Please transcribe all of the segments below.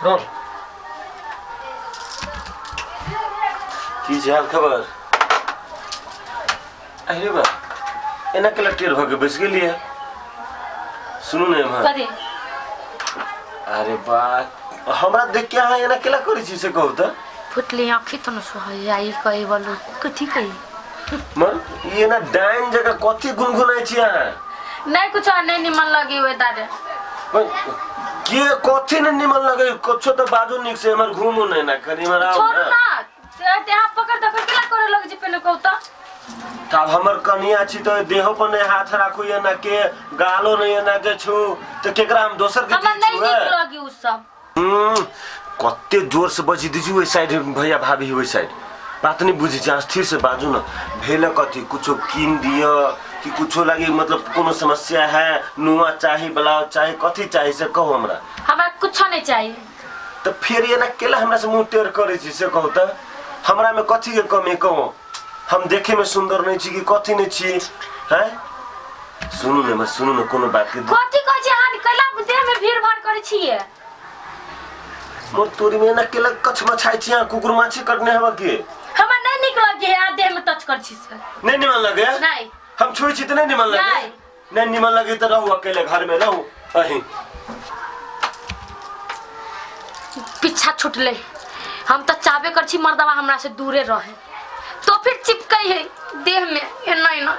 Role की छै हाल खबर? अरे बा एना केला टेर भ के बैस गेलिए। सुनू ने एम्हर। कथी? अरे बा हमरा देख के अहाँ एना केला करै छी से कहू त। फुटली आँखी तो न सोहै आई कहे बोलू कथी कही मन ये ना डाइन जगह कथी गुनगुनाइ छी अहाँ? नहीं कुछ नहीं निमन लगी हुए दादे। के कथी ने निमन लगे कुछ तो बाजू निक से हमर घूमू नहीं ना कनी हमरा आओ छोड़ ना ते यहाँ पकड़ दे केला करे लग जे पहले कहू त। तब हमर कनिया छी तो देहो पर नहीं हाथ राखू या ना के गालो नहीं ना के छू तो केकरा हम दोसर के हमरा नहीं निक लगी उ सब। कत्ते जोर से बजी दीजिए ओइ साइड भैया भाभी ओइ साइड बात नहीं बुझी छ स्थिर से बाजू ना भेल कथी कुछो किन दियो कि कुछो लगी मतलब कोनो समस्या है नुआ चाहिए ब्लाउज चाहिए कथी चाहिए से कहो हमरा कुछ नहीं चाहिए तो फिर ये ना केला हमरा से मुंह टेढ़ करे छी से कहो त हमरा में कथी के कमी कहो हम देखे में सुंदर नहीं छी कि कथी नहीं छी हैं सुनू ने कोनो बात के कथी कह छी हां केला देह में भीड़ भाड़ करे छिए मोर तोरी में ना केला कछ मछाई छी कुकुर माछी कटने हवा के हमरा नहीं निक लगे है देह में टच कर छी से नहीं निमन लगे नहीं हम छुई छी त नहीं निमन लगे नहीं निमन लगे तो रहू अकेले घर में रहू अही पीछा छुटले हम तो चाबे कर छी मर्दवा हमरा से दूरे रहे तो फिर चिपकई है देह में एना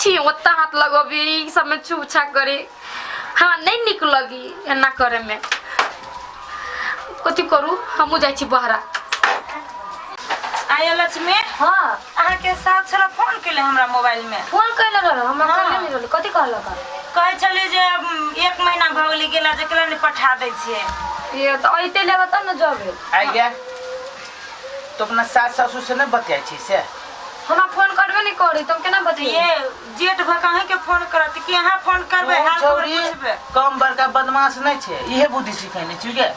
छी ओत्ता हाथ लगबी ई सब में छूछा करे हां नहीं निक लगी एना करे में कथी करू हमू जाई छी बहरा आया लक्ष्मी हां अहाँ के साथ छला फोन केले हमरा मोबाइल में फोन कैले रह हमरा कहले नहीं रहले कथी कहला का कहे छले जे 1 महीना भ गेली गेला जे केला ने पठा दै छिए ये तो आइते लेबा त न जबे आई गया तो अपना सास ससुर से न बतियाई छी से हमरा फोन करबे नहीं करी तुम केना बतिए ये जेठ भकाहे के फोन करत कि अहाँ फोन करबे हाल खबर पूछबे कम बड़का बदमाश नहीं छे इहे बुद्धि सिखाइने छी के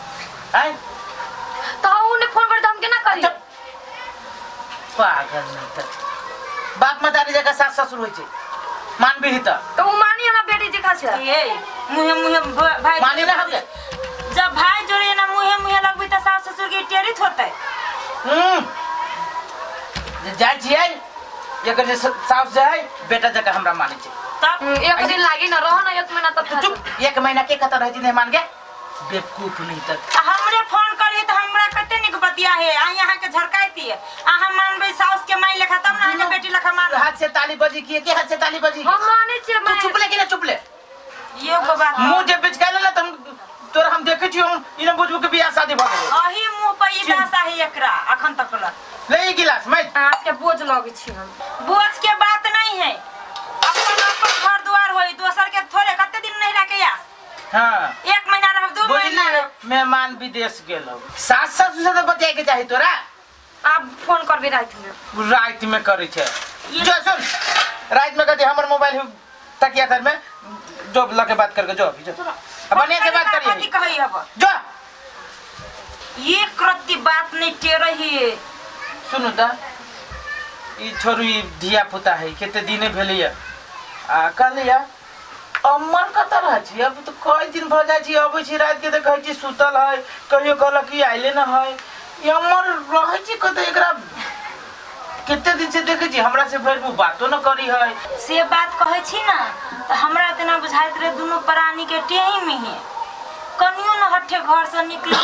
आई तो उन्हें फोन कर हम केना करी पागल नहीं त बाप मतारी जगह सास ससुर होई छे मान भी त तो उ मानी हमरा बेटी जी खासे ये मुहे भाई मानी ना हम जब भाई जोड़े ना मुहे लगबी त सास ससुर के टेरित होतै जाई छिए एकर जे सास जाई बेटा जगह हमरा माने छे तब एक दिन लागी न रह न 1 महीना तक चुप 1 महीना के कत रह जी नहीं मान के बेवकूफ नहीं तक हमरे फोन करी त हमरा कते निक बतिया है आ यहां के झरकाईती है अहाँ मानबे सास के माई लेखा तब ना के बेटी लेखा मान हाथ से ताली बजी के हाथ से ताली बजी हम माने छे तू चुप ले कि ना चुप ले ये गो बात मुंह जे बिच गेल ना तुम तोरा हम देखे छी हम इने बुझबू के बियाह शादी भ गेल अही मुंह पर ई दासा है एकरा अखन तक ल ले ई गिलास मैं आज के बोझ लगे छी हम बोझ के बात नहीं है अपन घर द्वार होई दोसर के थोड़े कते दिन नहीं रखे यास हां 1 महीना रह 2 महीना मेहमान विदेश गेलो सास ससुर से तो बतिया के चाही तोरा आप फोन करबे रात में करे छे जो सुन रात में कदी हमर मोबाइल तकिया तर में जो लगे बात करके जो अभी जो बनिया से बात करिए कथी कही हब जो ये करती बात नहीं टेरही सुनु त ई छोरी धिया पुता है केते दिने भेलिया आ कहलिया अम्मर कत रह छी अब तो कई दिन भ जाय छी अबै छी रात के देखै छी सुतल है कहियो कहल कि आइले न है ई अम्मर रहै छी कत एकरा केते दिन से देखे छी हमरा से भर बातो न करी है से बात कहै छी ना त हमरा तना बुझाइत रे दोनों प्राणी के टेही में है कनियो न हट्ठे घर से निकली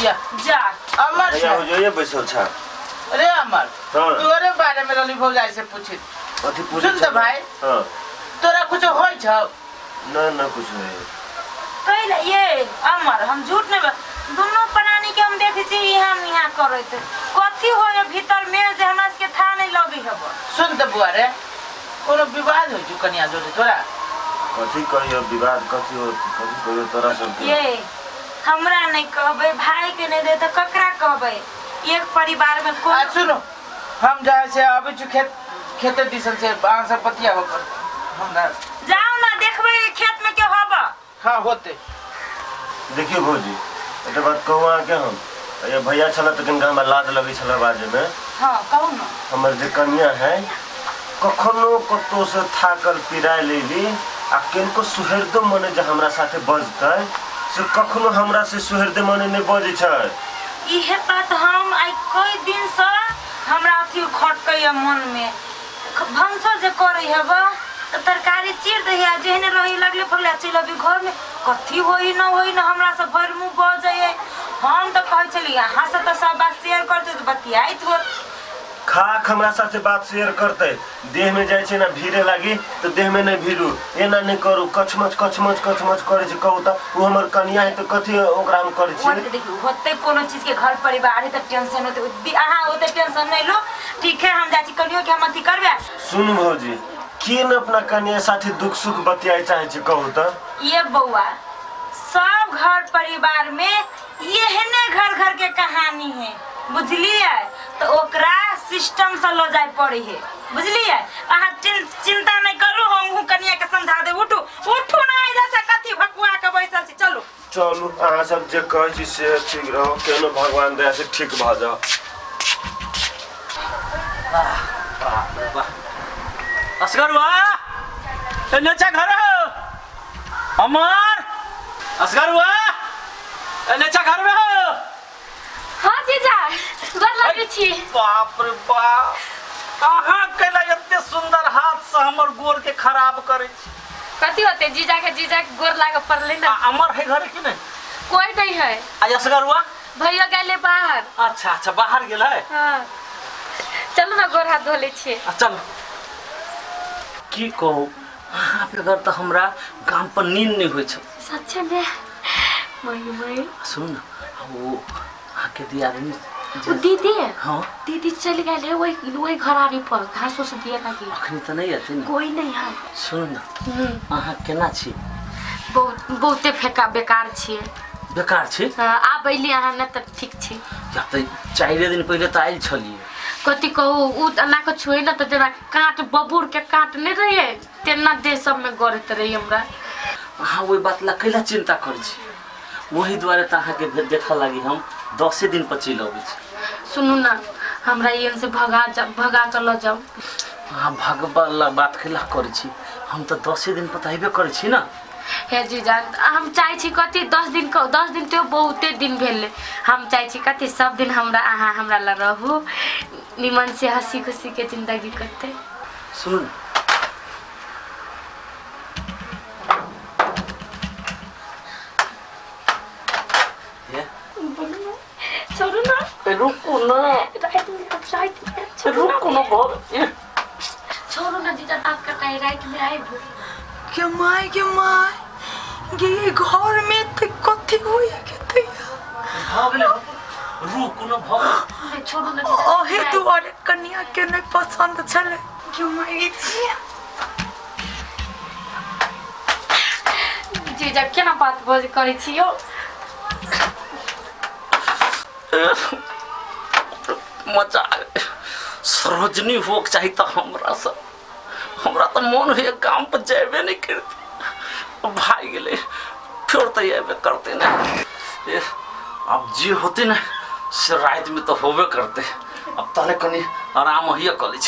या जा अमर भैया हो जो ये बैसल छ अरे अमर हां तोरे बारे में रली भौ जाय से पूछी अथी पूछ सुन त भाई हां तोरा कुछ होय छ ना कुछ नहीं कहले ये अमर हम झूठ नहीं दोनों प्राणी के हम देखे छी यहां करत कथी होय भीतर में जे हमरा के था नहीं लगी हब सुन त बुआ रे कोनो विवाद होय छु कन्या जोड़े तोरा कथी कहियो विवाद कथी हो कथी कहियो तोरा सब ये हमरा नहीं कहबे भाई के नहीं दे त ककरा कहबे एक परिवार में कोन सुनो हम जाए से अभी छु खेते दिसन से आं सब पतिया हो हमरा जाओ ना देखबे खेत में के हब हां होते देखियो भौजी एटा बात कहू आ के हम ये भैया छला त कनका हमरा लाज लगे छला बाजे में हां कहू ना हमर जे कन्या है कखनो कतो से थाकल पिराय लेली आ केनको सुहरदो मने जे हमरा साथे बजतै से कखनो हमरा से सुहृदय मने नहीं बजे छै। इहे बात हम आई कई दिन से हमरा अथी खटकै मन में भंसर जे करे है बा तो तरकारी चीर दे है जेहने रही लगले फगले चल अभी घर में कथी होई न हमरा से भर मुंह ब जाए। हम तो कह चली यहाँ से तो सब बात शेयर करते तो बतियाई तो खाक हमरा साथे बात शेयर करते देह में जाय छै ना भीड़े लागी तो देह में नहीं भीड़ू एना नहीं करू कचमच करे छै कहू त वो हमर कनिया है तो कथी ओकरा हम करे छी। वो देखियो होते कोनो चीज के घर परिवार है तो टेंशन होते अहाँ होते टेंशन नहीं लो ठीक है हम जाची कनियो के हम अथी करबे। सुन भौजी किन अपना कनिया साथे दुख सुख बतियाई चाहे छै कहू त। ये बउआ सब घर परिवार में यहने घर के कहानी है बुझलिए तो ओकरा सिस्टम से लो जाए पड़ी है बुझलिए। अहाँ चिंता नहीं करू हम कनिया के समझा दे उठू ना जैसे कथी भकुआ के बैसल छी चलू चलू अहाँ सब जे कहै छी से ठीक रहो केनो भगवान दया से ठीक भ जाओ। असगरुआ नचा घर अमर असगरुआ नचा घर में हो। हाँ जीजा गोर लागै छी। बाप रे बाप अहाँ केला एते सुंदर हाथ से हमर गोर के खराब करे छी। कथी होते जीजा के गोर लागे पड़ले ना। अमर है घर के नहीं कोई नहीं है। आज असगरुआ भैया गेले बाहर। अच्छा बाहर गेल है। हाँ चलो ना गोर हाथ धो ले छी। चलो की कहू अहाँ के घर तो हमरा गांव पर नींद नहीं होय छै। सच्चे में मई सुन ना वो आके दिया आदमी दीदी हाँ दीदी चल गए वही घरारी पर घासो से दिया लगी अखनी तो नहीं आते ना कोई नहीं है। सुन ना अहाँ केना छी। बहुते फेका बेकार छी बेकार छी। आप अइली अहाँ न त ठीक छी। या त 4 दिन पहले त आइल छलिए कथी कहू उ ना को छुए न त जेना काट बबूर के काट नहीं रहिए तेना देह सब में गरत रही हमरा। अहाँ वही बात ला कैला चिंता कर छी वही द्वारे त अहाँ के देखा लागी हम 10 दिन पर चल आबै छी। सुनू ना हमरा यन से भगा कर ल जाओ। अहाँ भगवान बात कैला कर छी हम त 10 दिन पर आइबे कर छी ना। हे जीजा हम चाहे छी कथी 10 दिन तो बहुते दिन भेले हम चाहे छी कथी सब दिन हमरा ला रहू निमन से हंसी खुशी के जिंदगी करते। सुन छोड़ू ना रुको ना रुको ना बहुत छोड़ू ना जीजा आपका टाइ राइट में आए के माय ये घर में तो कथी होई के तैया भागले रुको ना भाग छोड़ू ना जीजा ओहे दुआरे कन्या के नहीं पसंद छले के माय जीजा केना बात बोल करै छियो। मजा सरोजनी होक चाहिए तो हमरा तो मन हुए काम पर जेबे नहीं करते भाई गेले फिर तो ये करते ना अब जी होते ना से रात में तो होबे करते अब तले कनी आराम ही कर ली।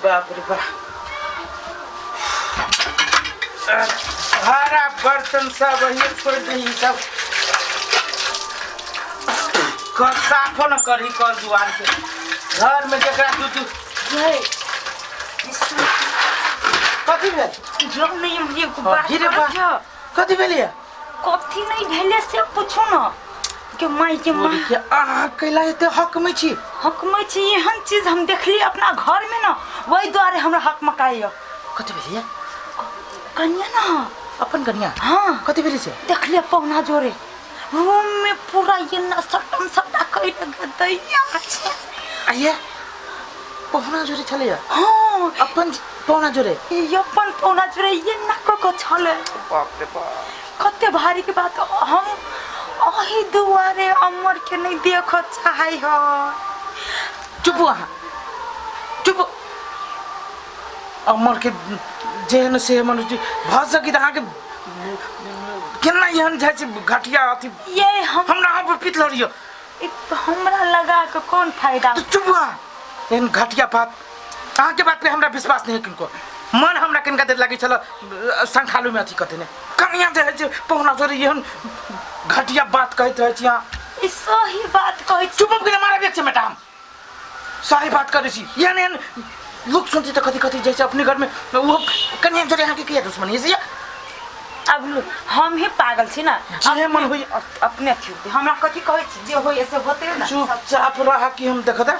बाप रे बाप हरा बर्तन सब वही छोड़ दही सब कर साफो न करी कर दुआर के घर में जकरा तू कथी भेल जब नहीं मुझे को बात रे बाप कथी भेलिए कथी नहीं भेले से पूछो ना के माई के अहाँ कैला एते हक में छी। हक में छी एहन चीज हम देखली अपना घर में ना वही द्वारे हमरा हक मकाइयो। कथी भेलिए कन्या ना अपन कन्या हाँ कथी भेली से देखले पौना जोरे रूम में पूरा ये न सट्टा कई दैया छै। आइए पहुना जोरे छले हाँ अपन पहुना जोरे ये अपन पौना जोरे ये न को छले। बाप रे बाप कते भारी के बात हम अही दुआरे अमर के नहीं देखो चाहे हो। चुप वहाँ चुप अमर के जेहन से मनुष्य भ सकी अहाँ के केना एहन जाय छै घटिया अथी ये हमरा आप पित लड़ियो हमरा लगा के कौन फायदा। तो चुप वहाँ एहन घटिया बात अहाँ के बात पे हमरा विश्वास नहीं है किनको मन हमरा किनका देर लागी चलो संखालू में अथी कते ने कनिया जे है जे पहुना जोरी एहन घटिया बात कहत रहे छिया ई सही बात कहै छी चुप के मारे बेच बेटा हम सही बात करे छी यानी लोग सुनती तो कथी कथी जैसे अपने घर में वो कनिया जोरी यहाँ के किया दुश्मनी है अब हम ही पागल छी ना जे मन होई अपने अथी हमरा कथी कहै छी जे होई ऐसे होते ना चुपचाप रहा कि हम देखता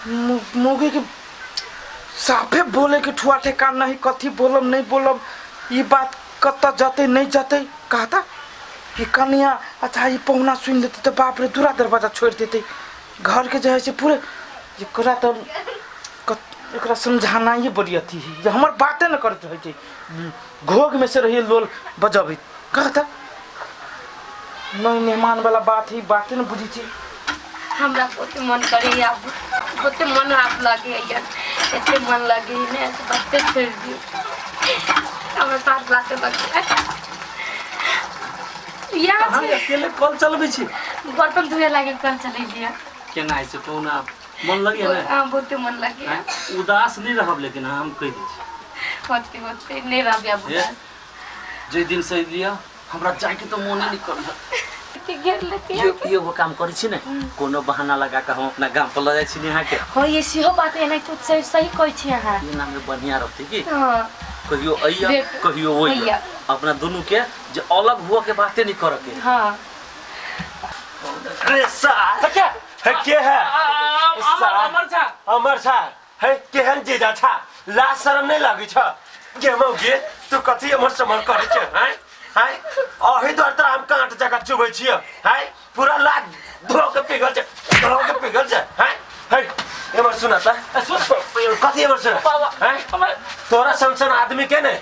मुगी के साफे बोले के ठुआ ठेकान नहीं कथी बोलब नहीं बोलब ये बात कत जाते नहीं जाते कहता ये कनिया अच्छा ये पहुना सुन लेते तो बाप रे दूरा दरवाजा छोड़ देते घर के जो है से पूरे एकरा तो एकरा समझाना ये बड़ी अथी है जे हमर बातें न करते है घोग में से रहिए लोल बजाबे कहता नहीं मेहमान वाला बात ही बातें न बुझी छी हमरा बहुते मन करे अब बहुते मन आप लागे यार इतने मन लगे ने ऐसे बातें छोड़ दियो हमरा साथ बातें लगे यार कहाँ अकेले कल चलबे छी बर्तन धोए लागे कल चले दिया केना है से पौना मन लगे ना हां बहुते मन लगे उदास नहीं रहब लेकिन हम कह दै छी होते होते नहीं रहबे अब जे दिन से लिया हमरा जाय के तो मन नहीं करल के घेर लेते ये वो काम करै छी ने कोनो बहाना लगा के हम अपना गांव पर ल जाय छी यहाँ के हो ये सिहो बात है नहीं तो सही कहै छी हां ये नाम में बढ़िया रहते की हां कहियो अइया कहियो ओइया अपना दोनों के जे अलग हुआ के बातें नहीं करे के हां अरे सार क्या है के है अमर छा है केहन जीजा छा लाज शरम नहीं लागी छ के मौगे तू कथी हमर समर करे छ हैं हैं अही दर त हम कांट जगह चुबै छिय हैं पूरा लाज धो के पिघल छ हैं है हमर सुना त कथी हमर सुना हैं तोरा संसन आदमी के ने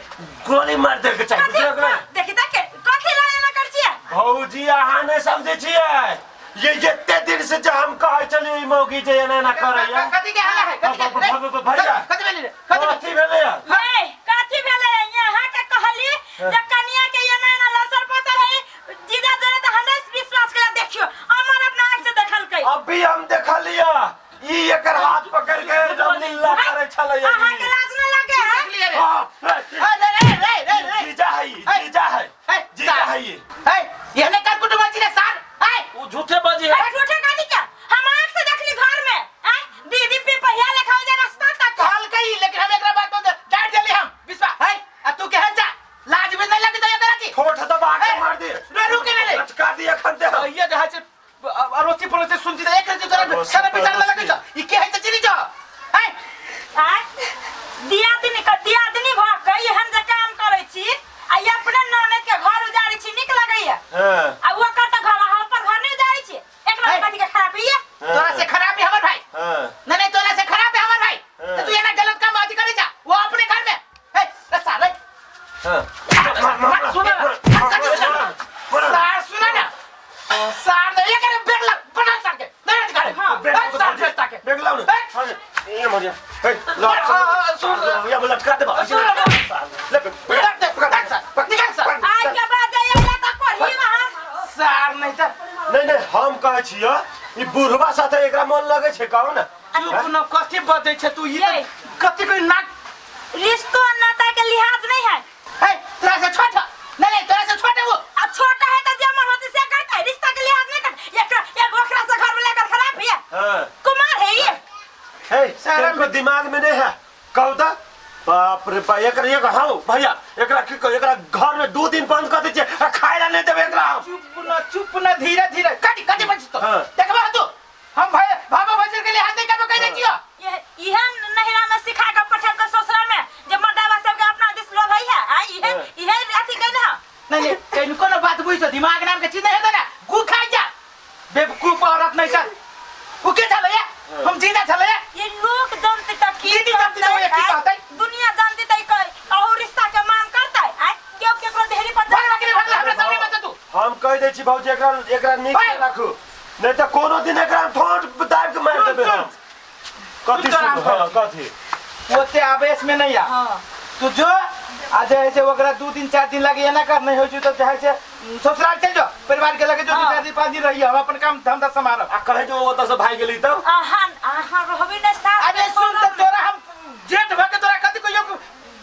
गोली मार दे के चाहिए बुझल के देखि त के कथी लड़े ना कर छियै भौजी अहाँ नहीं समझे छियै ये जत्ते दिन से जो हम कहे चली मौगी जे एना ना करैया कथी के हाला है भैया कथी भेलै कथी भेलै हे कथी भेले यहाँ के कहली जे कनिया के ये ना लसर पसर है जीजा जरे त हमरा विश्वास करा देखियो अमर अपना आंख से देखल कै अभी हम देखलिया ई एकर हाथ पकड़ के एकदम नीला करे छलै अहाँ के लाज न लागे है जीजा है है ये ने का कुटुंब छी रे सार है वो झूठे बाजी है झूठे कथी के हम आंख से देखली घर में हैं दीदी पे पहिया लेखा जे रास्ता तक कहल कही लेकिन हम एकरा बात तो डांट देली हम विश्वास है आ तू केहन जा लाज में नहीं लगी तो एकरा की ठोठ दबा के मार दे रुके ना रे लटका दिया खंते ये जहां से अरोसी परोसी सुनती है एक रति जरा सारा विचार में लगे छ ई के है चली जा है दिया दिनी भ गई हम जे काम करै छी आ ये अपने ननद के घर उजाड़ी छी निक लगैया हां आ वो कत घर हम पर घर नहीं उजाड़ी छी एकरा कथि के खराब है तोरा से खराब है हमर भाई हां नहीं तोरा से खराब है हमर भाई तो तू ये ना गलत काम आदि करे जा वो अपने घर में है साले हां सुना सुना ना सार ने ये करे बेग लग बना सके नहीं दिखा हां सार बेचता के बेग लाओ ना ये मरिया हे लट या लटका दे ले निकाल सर आज के बाद ये लता कोही वहां सार नहीं तो नहीं हम कहै छियो ई बुढ़वा साथे एकरा मन लगे छै कहू ना चुप न कथि बदै छ तू ये कथि कोई नाक रिश्तो नाता के लिहाज नहीं है तोरा से छोटा नहीं तोरा से छोटा वो अब छोटा है तो जमन होती से करता है रिश्ता के लिहाज नहीं करता एक ओखरा से घर में लेकर खराब है हां कुमार है ये हे सारा को दिमाग में नहीं है कहू त बाप रे बा एकरा एक हां भैया एकरा की एकरा घर में 2 दिन बंद कर दे छै खाइला नहीं देबे एकरा चुप न धीरे धीरे कथि कथि बच तो देखबा तू हम भाई बाबा वजीर के लिए हाथ नहीं करबे कह दे छियो ये नहिरा में सिखा के पठल के ससुरा में जे मर्दावा सब के अपना दिस लोभ है आ ये अथी कहना नहीं कहीं कोनो बात बुझ तो दिमाग नाम के चीज नहीं है ना गु खाई जा बेवकूफ औरत नहीं कर वो के चले हम जीना चले ये लोग जानते तक की जानते तो ये की कहता है दुनिया जानती तक कोई और रिश्ता के मांग करता है क्यों केकरो देहरी पर भगवा के भगला हमरा सामने मत तू हम कह दे छी भौजी एकरा नीक से राखू नहीं तो कोनो दिन एकरा ठोट दाब के मार देबे हम कथि सुन हां कथि ओते आवेश में नहीं आ हां तू जो आज ऐसे वगैरह 2 दिन 4 दिन लगे ना करने हो तो चाहे से ससुराल चल जाओ परिवार के लगे जो 4 दिन 5 दिन रही हम अपन काम धंधा संभालो आ कहे जो ओत से भाई गेली त आहा रहबे न साथ अरे सुन तो तोरा हम जेठ भके तोरा कथि को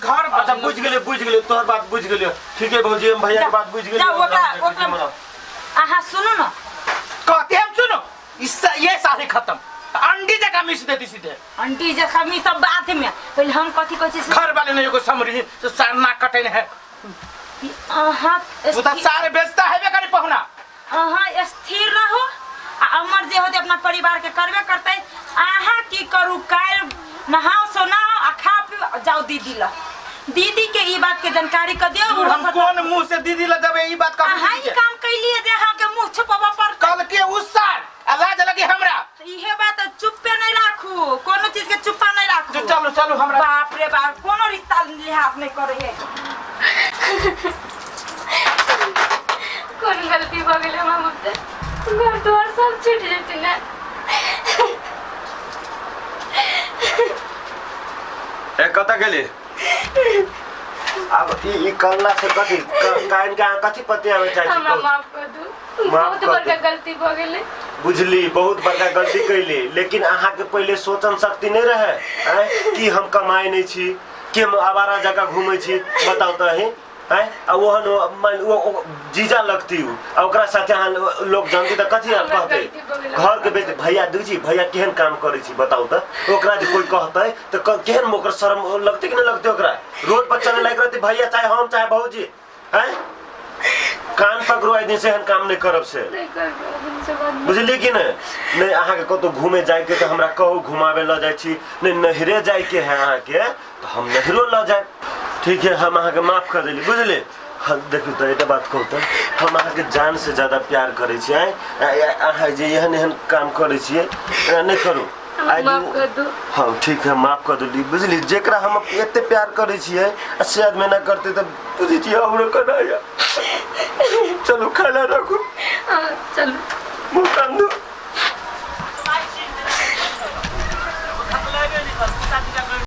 घर अच्छा बुझ गेलिए तोहर बात बुझ गेलिए ठीक है भौजी हम भैया के बात बुझ गेलिए जा ओकरा आहा सुनो ना कहते हम सुनो इससे ये सारे खत्म अंडी जगह मिस देती सीधे आंटी जखमी सब बात में पहले हम कथी कथी से घर वाले ने एगो समरी तो सार ना कटे है आहा वो तो सारे बेचता है बेकारी पहुना आहा स्थिर रहो आ अमर जे होते अपना परिवार के करबे करते आहा की करू काल नहाओ सोनाओ आ खा पी जाओ दीदी ला दीदी के ई बात के जानकारी क दियो हम कौन मुंह से दीदी ला देबे ई बात का आहा ई काम कैलिए जे हां के मुंह छुपावा पर कल के उस साल आवाज लगी हमरा इहे बात चुप पे नहीं राखू कोनो चीज के चुप्पा नहीं राखू चलो चलो हमरा बाप रे बाप कोनो रिश्ता लिहाज नहीं करे है कौन गलती हो गेले हम मुद्दे घर द्वार सब छूट जेते ना ए कता गेली अब ई करला से कथी काइन का कथी पते आवे चाची हमरा माफ कर दू बहुत बड़का गलती हो गेले बुझली बहुत बड़का गलती कैली लेकिन अहाँ के पहले सोचन शक्ति नहीं रहे कि हम कमाई नहीं छी कि हम आवारा जगह घूमे छी बताओ तो ही हैं आ वो जीजा लगती हूँ ओकरा साथे अहाँ लोग जानती तो कथी कहते घर के बेटे भैया दूजी भैया केहन काम करे छी बताओ तो ओकरा जे कोई कहते तो केहन ओकर शर्म लगते कि नहीं लगते ओकरा रोड पर चले लायक रहती भैया चाहे हम चाहे बहूजी हैं कान पकड़वाई दिन से हम काम नहीं करब से बुझली कि नहीं अहाँ के कतो घूमे जाए के तो हमरा कहू घुमावे ल जाय छी नहीं नहरे जाए के है अहाँ के तो हम नहरो ल जाए ठीक है हम अहाँ के माफ कर देली बुझली हाँ देखियो तो एटा बात कहू तो हम अहाँ के जान से ज्यादा प्यार करे छी अहाँ जे एहन एहन काम करे छी नहीं करू माफ कर दो हाँ ठीक है माफ कर देली बुझली जेकरा हम एते प्यार करे छिए शायद में ना करते तो बुझी छी हमरो कनाया चलो खाना रखो चलो मुंह कान दो